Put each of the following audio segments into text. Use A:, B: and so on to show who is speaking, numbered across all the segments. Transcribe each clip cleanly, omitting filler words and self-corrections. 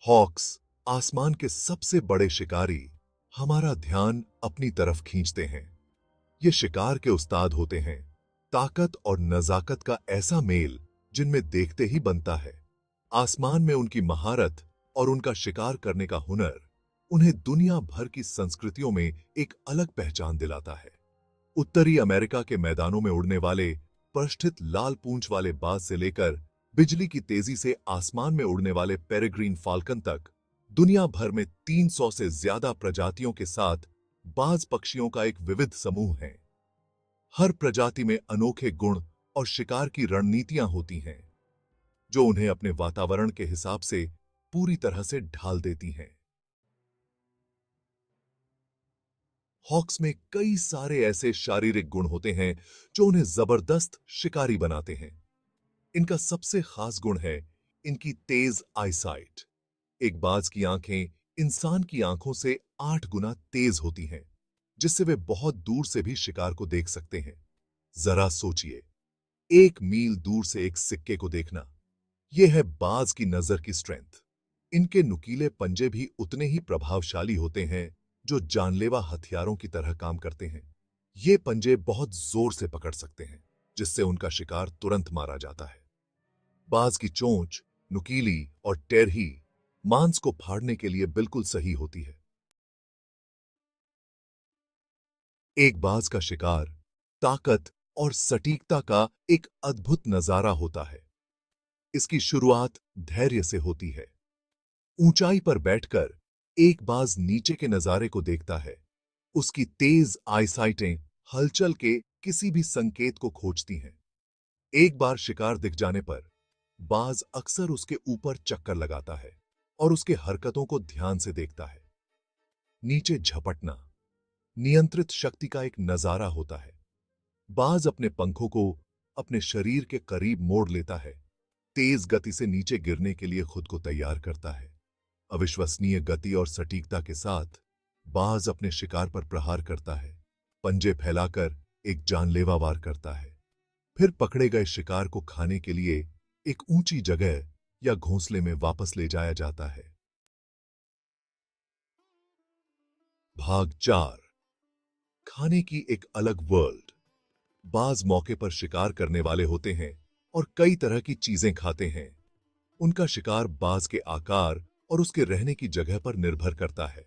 A: Hawks, आसमान के सबसे बड़े शिकारी, हमारा ध्यान अपनी तरफ खींचते हैं। ये शिकार के उस्ताद होते हैं, ताकत और नजाकत का ऐसा मेल जिनमें देखते ही बनता है। आसमान में उनकी महारत और उनका शिकार करने का हुनर उन्हें दुनिया भर की संस्कृतियों में एक अलग पहचान दिलाता है। उत्तरी अमेरिका के मैदानों में उड़ने वाले परिष्ठित लाल पूंछ वाले बाज से लेकर बिजली की तेजी से आसमान में उड़ने वाले पेरेग्रीन फाल्कन तक दुनिया भर में 300 से ज्यादा प्रजातियों के साथ बाज पक्षियों का एक विविध समूह है। हर प्रजाति में अनोखे गुण और शिकार की रणनीतियां होती हैं, जो उन्हें अपने वातावरण के हिसाब से पूरी तरह से ढाल देती हैं। हॉक्स में कई सारे ऐसे शारीरिक गुण होते हैं जो उन्हें जबरदस्त शिकारी बनाते हैं। इनका सबसे खास गुण है इनकी तेज आईसाइट। एक बाज की आंखें इंसान की आंखों से 8 गुना तेज होती हैं, जिससे वे बहुत दूर से भी शिकार को देख सकते हैं। जरा सोचिए, 1 मील दूर से एक सिक्के को देखना, यह है बाज की नजर की स्ट्रेंथ। इनके नुकीले पंजे भी उतने ही प्रभावशाली होते हैं जो जानलेवा हथियारों की तरह काम करते हैं। ये पंजे बहुत जोर से पकड़ सकते हैं, जिससे उनका शिकार तुरंत मारा जाता है। बाज की चोंच नुकीली और टेरही मांस को फाड़ने के लिए बिल्कुल सही होती है। एक बाज का शिकार ताकत और सटीकता का एक अद्भुत नजारा होता है। इसकी शुरुआत धैर्य से होती है। ऊंचाई पर बैठकर एक बाज नीचे के नजारे को देखता है। उसकी तेज आईसाइटें हलचल के किसी भी संकेत को खोजती हैं। एक बार शिकार दिख जाने पर बाज अक्सर उसके ऊपर चक्कर लगाता है और उसके हरकतों को ध्यान से देखता है। नीचे झपटना नियंत्रित शक्ति का एक नजारा होता है। बाज अपने पंखों को अपने शरीर के करीब मोड़ लेता है, तेज गति से नीचे गिरने के लिए खुद को तैयार करता है। अविश्वसनीय गति और सटीकता के साथ बाज अपने शिकार पर प्रहार करता है, पंजे फैलाकर एक जानलेवा वार करता है। फिर पकड़े गए शिकार को खाने के लिए एक ऊंची जगह या घोंसले में वापस ले जाया जाता है। भाग 4, खाने की एक अलग वर्ल्ड। बाज मौके पर शिकार करने वाले होते हैं और कई तरह की चीजें खाते हैं। उनका शिकार बाज के आकार और उसके रहने की जगह पर निर्भर करता है।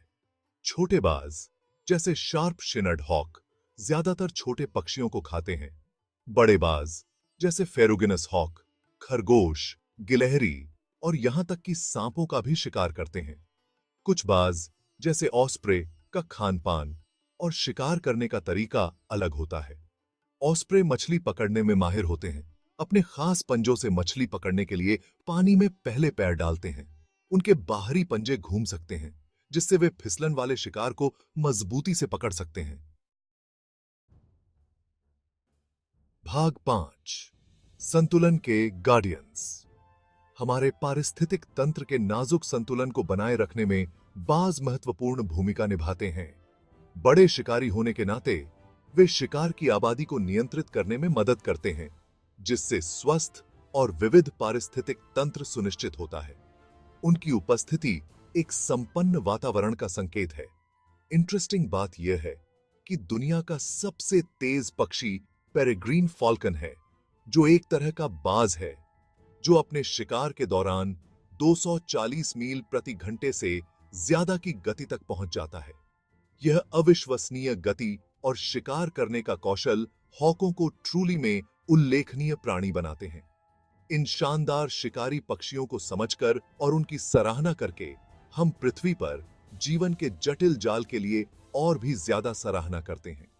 A: छोटे बाज जैसे शार्प शिनड हॉक ज्यादातर छोटे पक्षियों को खाते हैं। बड़े बाज जैसे फेरुगिनस हॉक खरगोश, गिलहरी और यहां तक कि सांपों का भी शिकार करते हैं। कुछ बाज जैसे ऑस्प्रे का खान-पान और शिकार करने का तरीका अलग होता है। ऑस्प्रे मछली पकड़ने में माहिर होते हैं। अपने खास पंजों से मछली पकड़ने के लिए पानी में पहले पैर डालते हैं। उनके बाहरी पंजे घूम सकते हैं, जिससे वे फिसलन वाले शिकार को मजबूती से पकड़ सकते हैं। भाग 5, संतुलन के गार्डियंस। हमारे पारिस्थितिक तंत्र के नाजुक संतुलन को बनाए रखने में बाज महत्वपूर्ण भूमिका निभाते हैं। बड़े शिकारी होने के नाते वे शिकार की आबादी को नियंत्रित करने में मदद करते हैं, जिससे स्वस्थ और विविध पारिस्थितिक तंत्र सुनिश्चित होता है। उनकी उपस्थिति एक संपन्न वातावरण का संकेत है। इंटरेस्टिंग बात यह है कि दुनिया का सबसे तेज पक्षी पेरेग्रीन फाल्कन है, जो एक तरह का बाज है जो अपने शिकार के दौरान 240 मील प्रति घंटे से ज्यादा की गति तक पहुंच जाता है। यह अविश्वसनीय गति और शिकार करने का कौशल हॉकों को ट्रूली में उल्लेखनीय प्राणी बनाते हैं। इन शानदार शिकारी पक्षियों को समझकर और उनकी सराहना करके हम पृथ्वी पर जीवन के जटिल जाल के लिए और भी ज्यादा सराहना करते हैं।